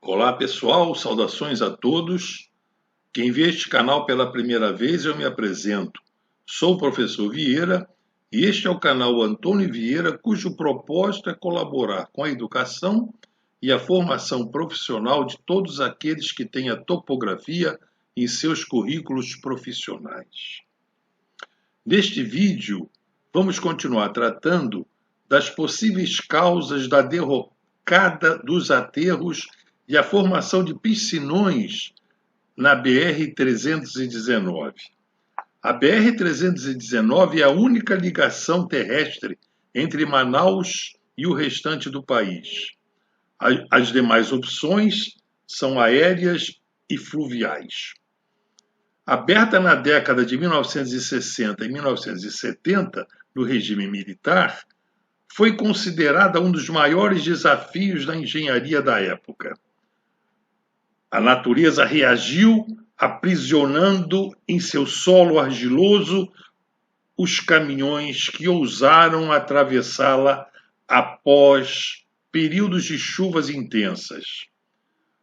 Olá pessoal, saudações a todos. Quem vê este canal pela primeira vez, eu me apresento. Sou o professor Vieira e este é o canal Antônio Vieira, cujo propósito é colaborar com a educação e a formação profissional de todos aqueles que têm a topografia em seus currículos profissionais. Neste vídeo, vamos continuar tratando das possíveis causas da derrocada dos aterros e a formação de piscinões na BR-319. A BR-319 é a única ligação terrestre entre Manaus e o restante do país. As demais opções são aéreas e fluviais. Aberta na década de 1960 e 1970, no regime militar, foi considerada um dos maiores desafios da engenharia da época. A natureza reagiu aprisionando em seu solo argiloso os caminhões que ousaram atravessá-la após períodos de chuvas intensas.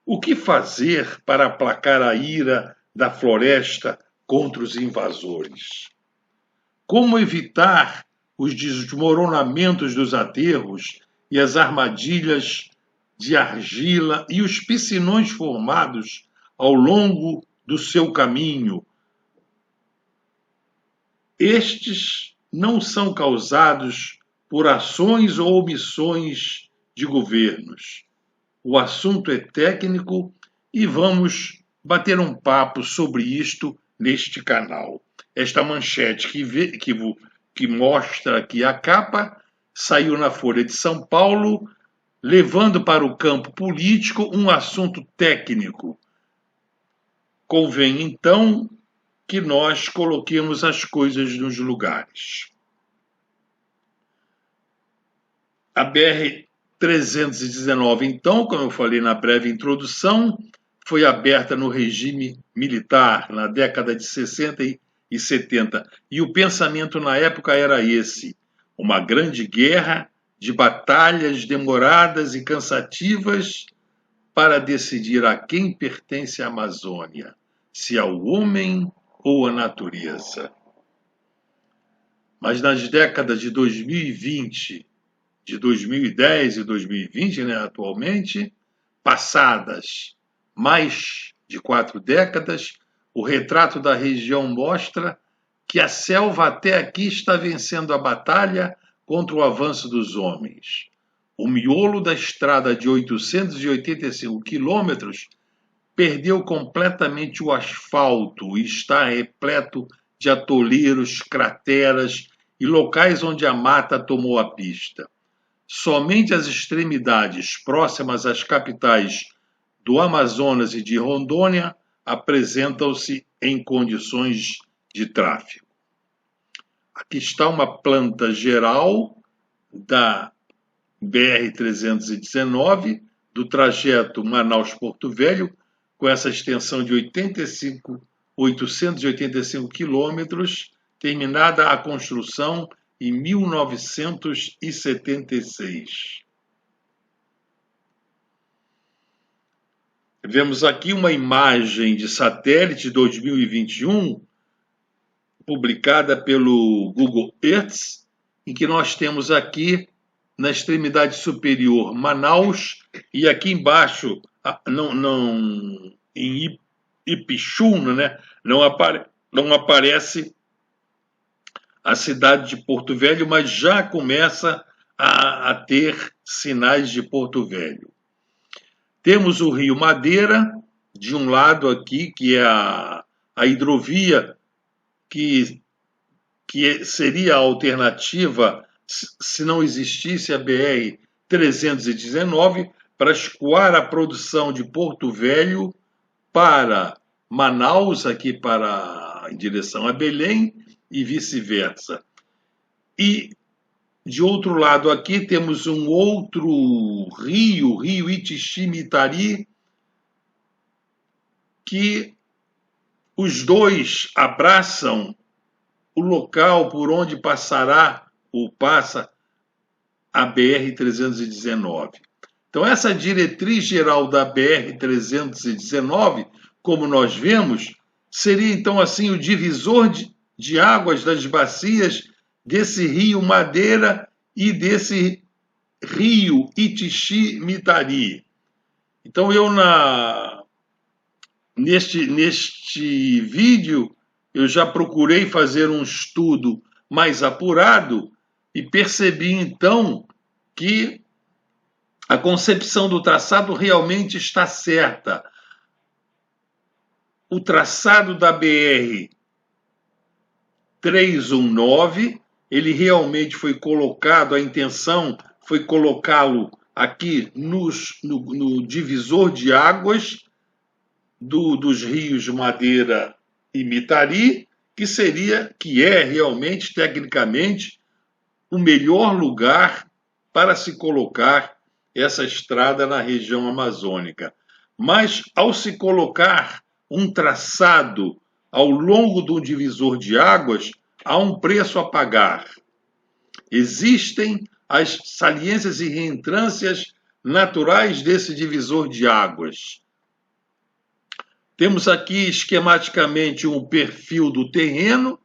O que fazer para aplacar a ira da floresta contra os invasores? Como evitar os desmoronamentos dos aterros e as armadilhas de argila e os piscinões formados ao longo do seu caminho? Estes não são causados por ações ou omissões de governos. O assunto é técnico e vamos bater um papo sobre isto neste canal. Esta manchete que mostra aqui a capa saiu na Folha de São Paulo, levando para o campo político um assunto técnico. Convém, então, que nós coloquemos as coisas nos lugares. A BR-319, então, como eu falei na breve introdução, foi aberta no regime militar, na década de 60 e 70. E o pensamento na época era esse: uma grande guerra de batalhas demoradas e cansativas para decidir a quem pertence a Amazônia, se ao homem ou à natureza. Mas nas décadas de 2020, de 2010 e 2020, atualmente, passadas mais de 4 décadas, o retrato da região mostra que a selva até aqui está vencendo a batalha contra o avanço dos homens. O miolo da estrada de 885 quilômetros perdeu completamente o asfalto e está repleto de atoleiros, crateras e locais onde a mata tomou a pista. Somente as extremidades próximas às capitais do Amazonas e de Rondônia apresentam-se em condições de tráfego. Aqui está uma planta geral da BR-319, do trajeto Manaus-Porto Velho, com essa extensão de 885 quilômetros, terminada a construção em 1976. Vemos aqui uma imagem de satélite 2021, publicada pelo Google Earth, em que nós temos aqui, na extremidade superior, Manaus, e aqui embaixo, em Ipixuna, não aparece a cidade de Porto Velho, mas já começa a ter sinais de Porto Velho. Temos o Rio Madeira, de um lado aqui, que é a hidrovia, que seria a alternativa, se não existisse a BR-319, para escoar a produção de Porto Velho para Manaus, aqui em direção a Belém, e vice-versa. E, de outro lado aqui, temos um outro rio, Rio Itiximiritari, que os dois abraçam o local por onde passa a BR-319. Então, essa diretriz geral da BR-319, como nós vemos, seria então assim o divisor de águas das bacias desse rio Madeira e desse rio Itixi-Mitari. Então, neste vídeo, eu já procurei fazer um estudo mais apurado e percebi então que a concepção do traçado realmente está certa. O traçado da BR-319, ele realmente foi colocado, a intenção foi colocá-lo aqui no divisor de águas dos rios Madeira e Mitari, que é realmente, tecnicamente, o melhor lugar para se colocar essa estrada na região amazônica. Mas, ao se colocar um traçado ao longo do divisor de águas, há um preço a pagar. Existem as saliências e reentrâncias naturais desse divisor de águas. Temos aqui esquematicamente um perfil do terreno,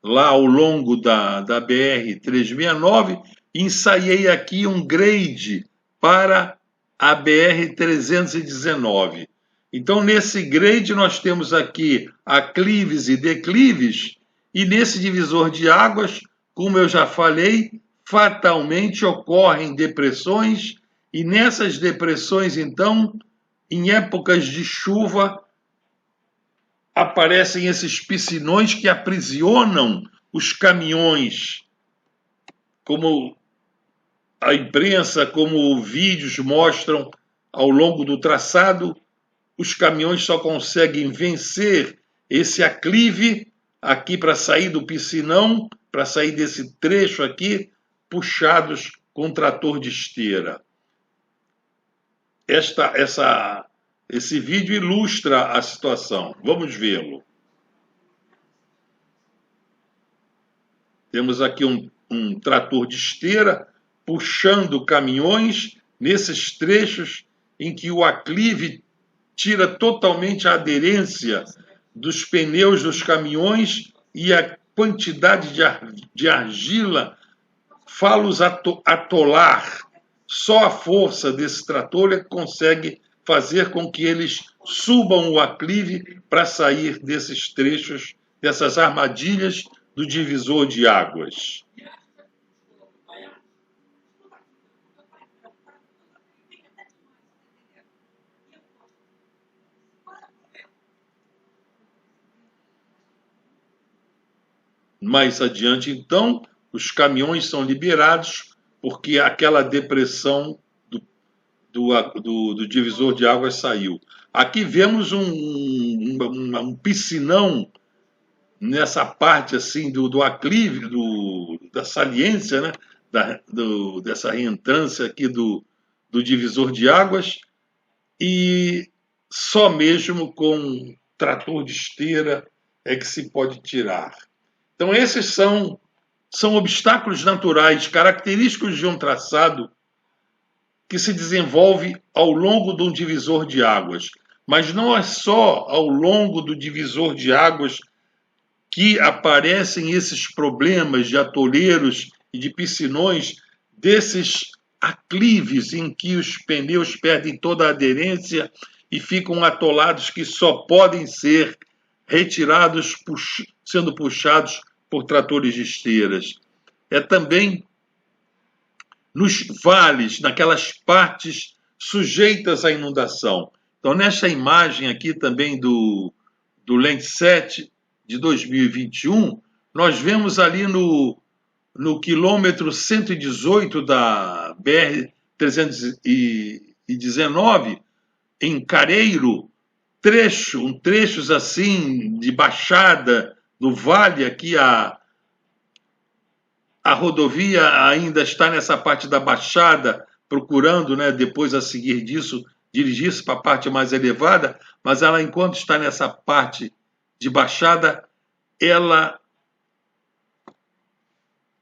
lá ao longo da BR-369, ensaiei aqui um grade para a BR-319. Então, nesse grade, nós temos aqui aclives e declives, e nesse divisor de águas, como eu já falei, fatalmente ocorrem depressões, e nessas depressões, então, em épocas de chuva, aparecem esses piscinões que aprisionam os caminhões, como a imprensa, como vídeos mostram ao longo do traçado, os caminhões só conseguem vencer esse aclive aqui para sair do piscinão, para sair desse trecho aqui, puxados com trator de esteira. Esse vídeo ilustra a situação. Vamos vê-lo. Temos aqui um trator de esteira puxando caminhões nesses trechos em que o aclive tira totalmente a aderência dos pneus dos caminhões e a quantidade de argila fá-los atolar. Só a força desse trator é que consegue fazer com que eles subam o aclive para sair desses trechos, dessas armadilhas do divisor de águas. Mais adiante, então, os caminhões são liberados porque aquela depressão do divisor de águas saiu. Aqui vemos um piscinão nessa parte assim do aclive, da saliência, né? Dessa reentrância aqui do divisor de águas, e só mesmo com trator de esteira é que se pode tirar. Então, esses são obstáculos naturais característicos de um traçado que se desenvolve ao longo de um divisor de águas. Mas não é só ao longo do divisor de águas que aparecem esses problemas de atoleiros e de piscinões, desses aclives em que os pneus perdem toda a aderência e ficam atolados, que só podem ser retirados sendo puxados por tratores de esteiras. É também nos vales, naquelas partes sujeitas à inundação. Então, nesta imagem aqui também do Landsat de 2021, nós vemos ali no quilômetro 118 da BR-319, em Careiro, trechos assim de baixada do vale, aqui a rodovia ainda está nessa parte da baixada, procurando, né, depois a seguir disso, dirigir-se para a parte mais elevada, mas ela, enquanto está nessa parte de baixada, ela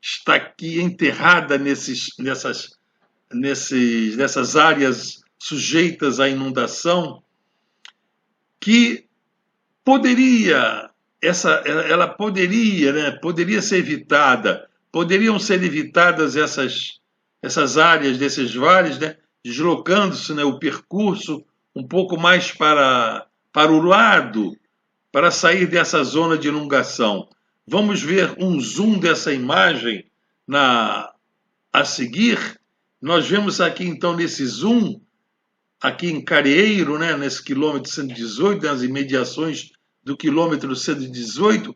está aqui enterrada nessas áreas sujeitas à inundação, que ela poderia, né, poderia ser evitada, poderiam ser evitadas essas áreas desses vales, né, deslocando-se, né, o percurso um pouco mais para o lado, para sair dessa zona de inundação. Vamos ver um zoom dessa imagem a seguir. Nós vemos aqui, então, nesse zoom, aqui em Careeiro, né, nesse quilômetro 118, nas imediações do quilômetro 118,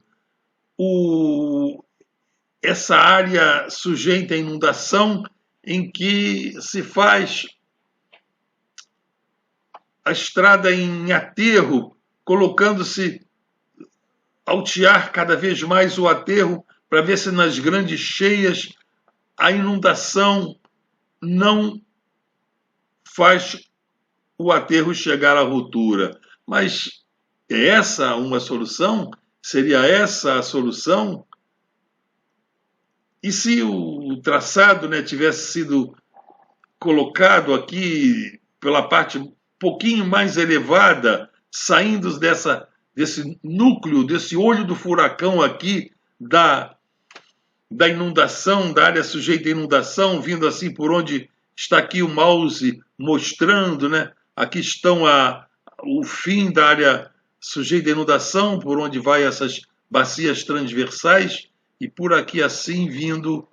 essa área sujeita à inundação, em que se faz a estrada em aterro, colocando-se, altear cada vez mais o aterro, para ver se nas grandes cheias a inundação não faz o aterro chegar à ruptura. Mas é essa uma solução? Seria essa a solução? E se o traçado, né, tivesse sido colocado aqui pela parte um pouquinho mais elevada, saindo desse núcleo, desse olho do furacão aqui, da inundação, da área sujeita à inundação, vindo assim por onde está aqui o mouse mostrando, né? Aqui estão o fim da área sujeita à inundação, por onde vai essas bacias transversais, e por aqui assim vindo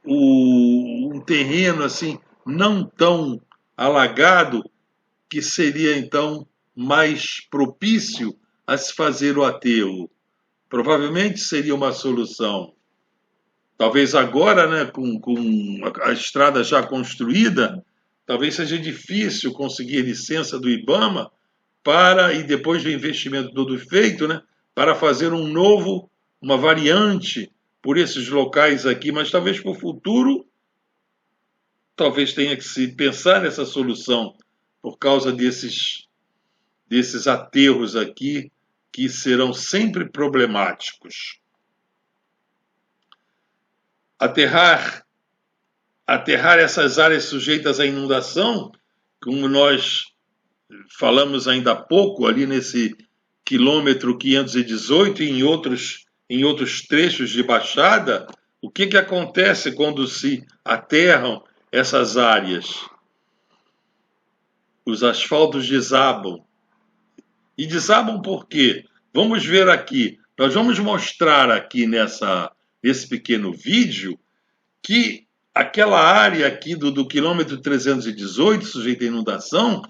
um terreno assim não tão alagado, que seria então mais propício a se fazer o aterro. Provavelmente seria uma solução. Talvez agora, né, com a estrada já construída, talvez seja difícil conseguir licença do IBAMA e depois do investimento todo feito, né, para fazer uma variante por esses locais aqui, mas talvez para o futuro, talvez tenha que se pensar nessa solução, por causa desses aterros aqui, que serão sempre problemáticos. Aterrar essas áreas sujeitas à inundação, como nós falamos ainda há pouco, ali nesse quilômetro 518 e em outros trechos de baixada, o que acontece quando se aterram essas áreas? Os asfaltos desabam. E desabam por quê? Vamos ver aqui. Nós vamos mostrar aqui nesse pequeno vídeo que aquela área aqui do quilômetro 318, sujeita à inundação,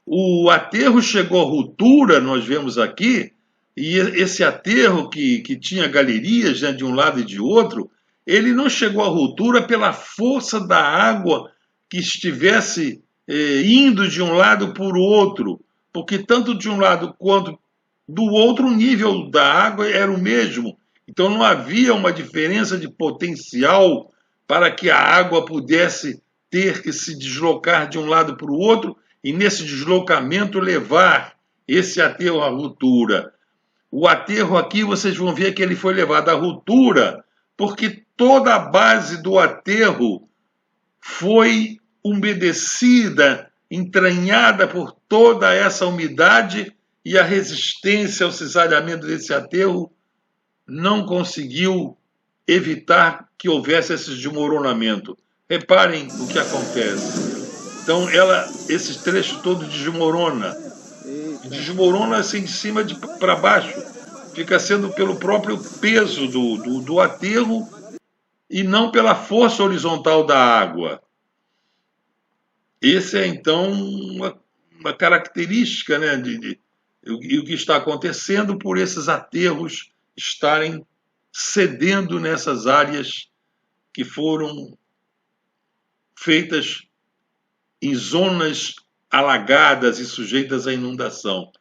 o aterro chegou à ruptura, nós vemos aqui, e esse aterro que tinha galerias, né, de um lado e de outro, ele não chegou à ruptura pela força da água que estivesse indo de um lado para o outro, porque tanto de um lado quanto do outro, o nível da água era o mesmo. Então não havia uma diferença de potencial para que a água pudesse ter que se deslocar de um lado para o outro e nesse deslocamento levar esse aterro à ruptura. O aterro aqui, vocês vão ver que ele foi levado à ruptura porque toda a base do aterro foi umedecida, entranhada por toda essa umidade, e a resistência ao cisalhamento desse aterro não conseguiu evitar que houvesse esse desmoronamento. Reparem o que acontece. Então, esse trecho todo desmorona assim de cima para baixo. Fica sendo pelo próprio peso do aterro e não pela força horizontal da água. Essa é, então, uma característica, né, o que está acontecendo por esses aterros estarem cedendo nessas áreas que foram feitas em zonas alagadas e sujeitas à inundação.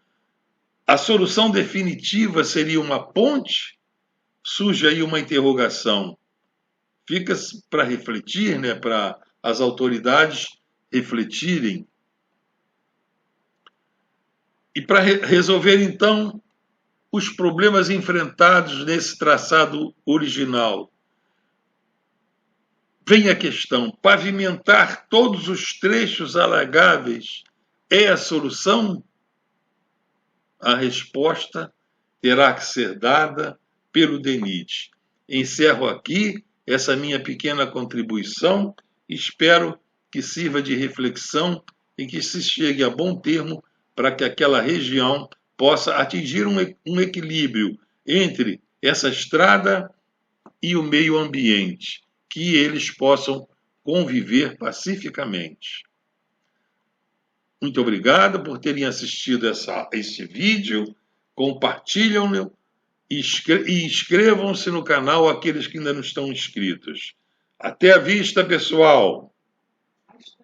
A solução definitiva seria uma ponte? Surge aí uma interrogação. Fica para refletir, né, para as autoridades refletirem. E para resolver, então, os problemas enfrentados nesse traçado original. vem a questão: pavimentar todos os trechos alagáveis é a solução? A resposta terá que ser dada pelo DENIT. Encerro aqui essa minha pequena contribuição, espero que sirva de reflexão e que se chegue a bom termo para que aquela região possa atingir um equilíbrio entre essa estrada e o meio ambiente, que eles possam conviver pacificamente. Muito obrigado por terem assistido este vídeo, compartilhem-no e inscrevam-se no canal aqueles que ainda não estão inscritos. Até a vista, pessoal!